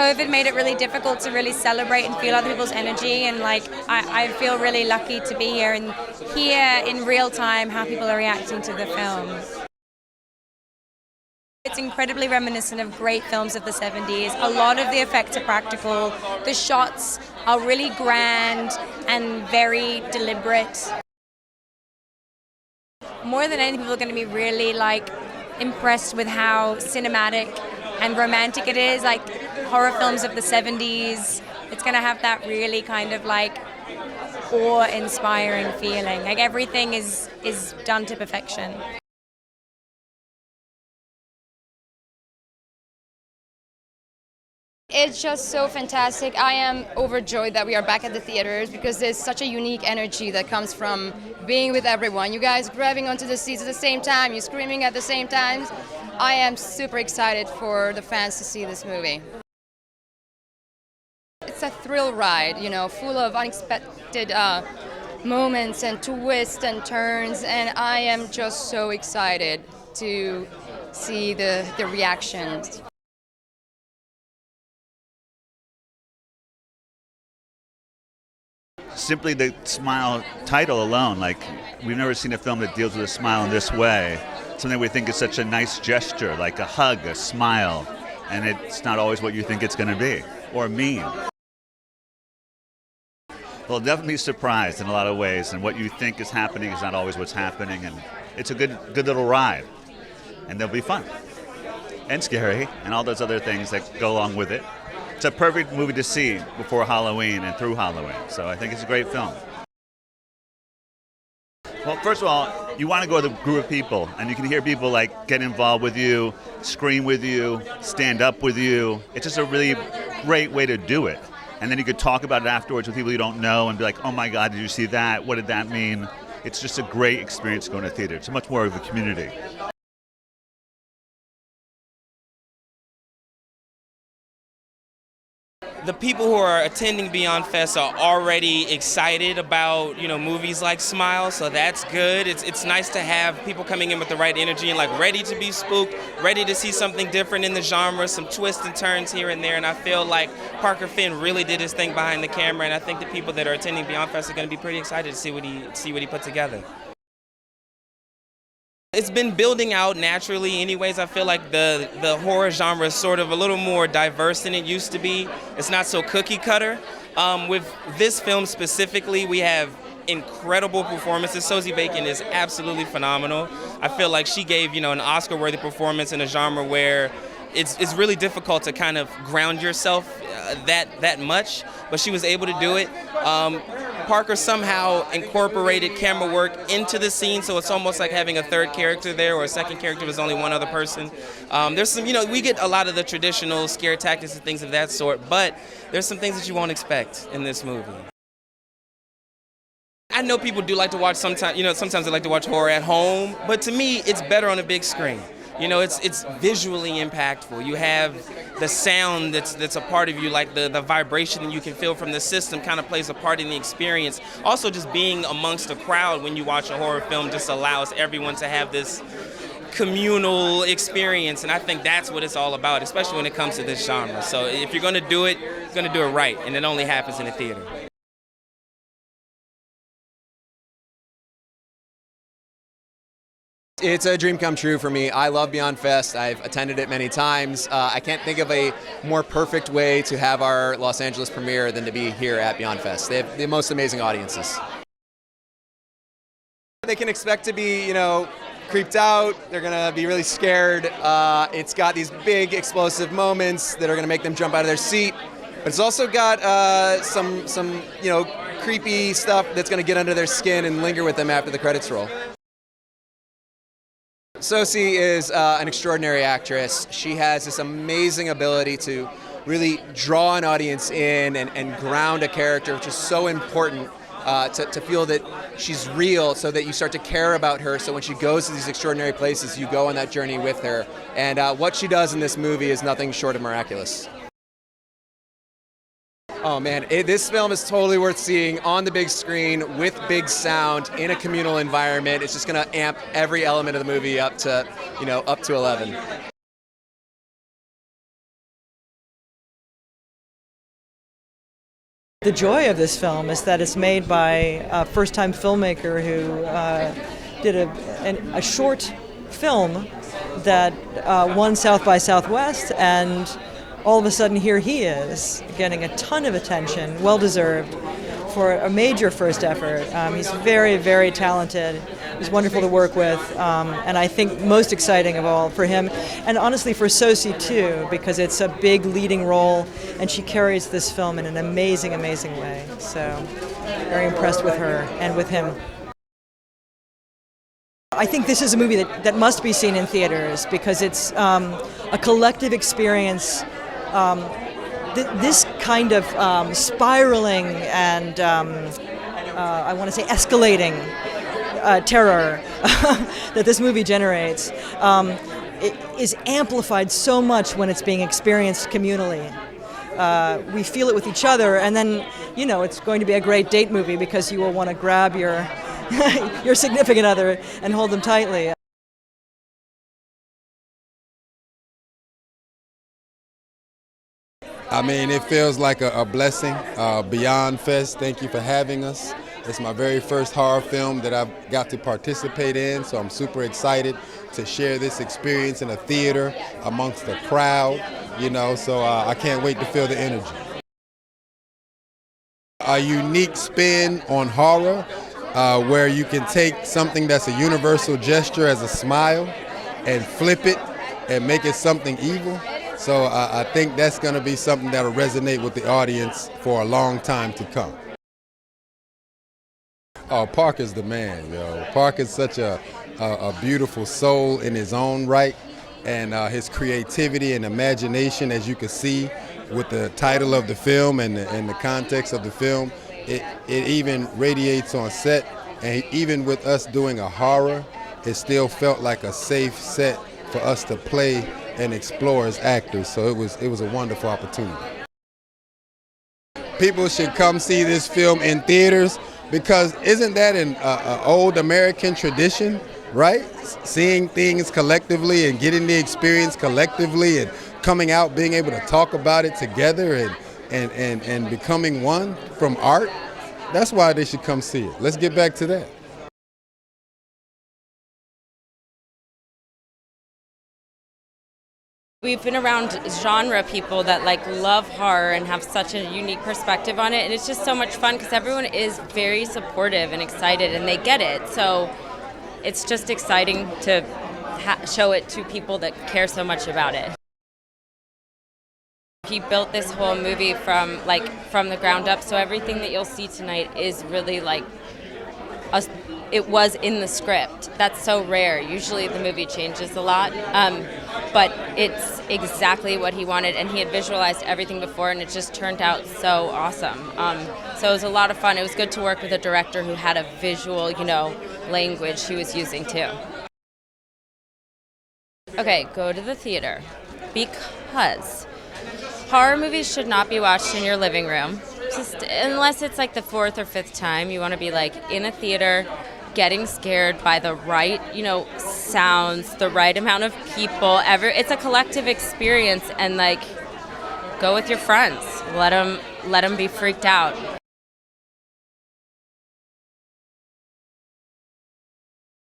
COVID made it really difficult to really celebrate and feel other people's energy, and like I feel really lucky to be here and hear in real time how people are reacting to the film. It's incredibly reminiscent of great films of the 70s. A lot of the effects are practical. The shots are really grand and very deliberate. More than anything, people are going to be really impressed with how cinematic and romantic it is, like horror films of the 70s. It's going to have that really kind of awe-inspiring feeling. Like everything is done to perfection. It's just so fantastic. I am overjoyed that we are back at the theaters because there's such a unique energy that comes from being with everyone. You guys grabbing onto the seats at the same time, you screaming at the same time. I am super excited for the fans to see this movie. It's a thrill ride, full of unexpected moments and twists and turns, and I am just so excited to see the reactions. Simply the smile title alone, we've never seen a film that deals with a smile in this way. Something we think is such a nice gesture, like a hug, a smile, and it's not always what you think it's going to be, or mean. Well, definitely surprised in a lot of ways, and what you think is happening is not always what's happening, and it's a good little ride, and they'll be fun, and scary, and all those other things that go along with it. It's a perfect movie to see before Halloween and through Halloween, so I think it's a great film. Well, first of all, you want to go with a group of people, and you can hear people get involved with you, scream with you, stand up with you. It's just a really great way to do it. And then you could talk about it afterwards with people you don't know and be like, oh my God, did you see that? What did that mean? It's just a great experience going to theater. It's much more of a community. The people who are attending Beyond Fest are already excited about, movies like Smile, so that's good. It's nice to have people coming in with the right energy and ready to be spooked, ready to see something different in the genre, some twists and turns here and there, and I feel like Parker Finn really did his thing behind the camera, and I think the people that are attending Beyond Fest are going to be pretty excited to see what he put together. It's been building out naturally anyways. I feel like the horror genre is sort of a little more diverse than it used to be. It's not so cookie cutter. With this film specifically, we have incredible performances. Sosie Bacon is absolutely phenomenal. I feel like she gave, an Oscar-worthy performance in a genre where it's really difficult to kind of ground yourself that much, but she was able to do it. Parker somehow incorporated camera work into the scene, so it's almost like having a third character there, or a second character if there's only one other person. There's some, we get a lot of the traditional scare tactics and things of that sort, but there's some things that you won't expect in this movie. I know people do like to watch sometimes they like to watch horror at home, but to me, it's better on a big screen. It's visually impactful. You have the sound that's a part of you, like the vibration that you can feel from the system kind of plays a part in the experience. Also, just being amongst a crowd when you watch a horror film just allows everyone to have this communal experience, and I think that's what it's all about, especially when it comes to this genre. So if you're going to do it, you're going to do it right, and it only happens in a theater. It's a dream come true for me. I love Beyond Fest. I've attended it many times. I can't think of a more perfect way to have our Los Angeles premiere than to be here at Beyond Fest. They have the most amazing audiences. They can expect to be, creeped out. They're going to be really scared. It's got these big explosive moments that are going to make them jump out of their seat. But it's also got some creepy stuff that's going to get under their skin and linger with them after the credits roll. Sosie is an extraordinary actress. She has this amazing ability to really draw an audience in and ground a character, which is so important to feel that she's real, so that you start to care about her. So when she goes to these extraordinary places, you go on that journey with her. And what she does in this movie is nothing short of miraculous. Oh man, this film is totally worth seeing on the big screen with big sound in a communal environment. It's just going to amp every element of the movie up to 11. The joy of this film is that it's made by a first-time filmmaker who did a short film that won South by Southwest, and all of a sudden here he is getting a ton of attention, well-deserved, for a major first effort. He's very, very talented. He's wonderful to work with, and I think most exciting of all for him, and honestly for Sosie too, because it's a big leading role, and she carries this film in an amazing, amazing way. So, very impressed with her and with him. I think this is a movie that must be seen in theaters because it's a collective experience. This kind of spiraling and I want to say escalating terror that this movie generates it is amplified so much when it's being experienced communally. We feel it with each other, and then it's going to be a great date movie because you will want to grab your your significant other and hold them tightly. I mean, it feels like a blessing. Beyond Fest, thank you for having us. It's my very first horror film that I've got to participate in, so I'm super excited to share this experience in a theater amongst the crowd, so I can't wait to feel the energy. A unique spin on horror where you can take something that's a universal gesture as a smile and flip it and make it something evil. So I think that's going to be something that will resonate with the audience for a long time to come. Oh, Park is the man, yo. Park is such a beautiful soul in his own right, and his creativity and imagination, as you can see with the title of the film and the context of the film, it even radiates on set. And even with us doing a horror, it still felt like a safe set for us to play and explore as actors. So it was a wonderful opportunity. People should come see this film in theaters because isn't that an old American tradition, right? Seeing things collectively and getting the experience collectively and coming out, being able to talk about it together and becoming one from art. That's why they should come see it. Let's get back to that. We've been around genre people that love horror and have such a unique perspective on it, and it's just so much fun because everyone is very supportive and excited and they get it. So it's just exciting to show it to people that care so much about it. He built this whole movie from the ground up, so everything that you'll see tonight is really it was in the script. That's so rare. Usually the movie changes a lot, but it's exactly what he wanted, and he had visualized everything before, and it just turned out so awesome. So it was a lot of fun. It was good to work with a director who had a visual, language he was using too. Okay, go to the theater because horror movies should not be watched in your living room, just unless it's the fourth or fifth time. You want to be in a theater, getting scared by the right, sounds, the right amount of people. It's a collective experience, and go with your friends. Let them be freaked out.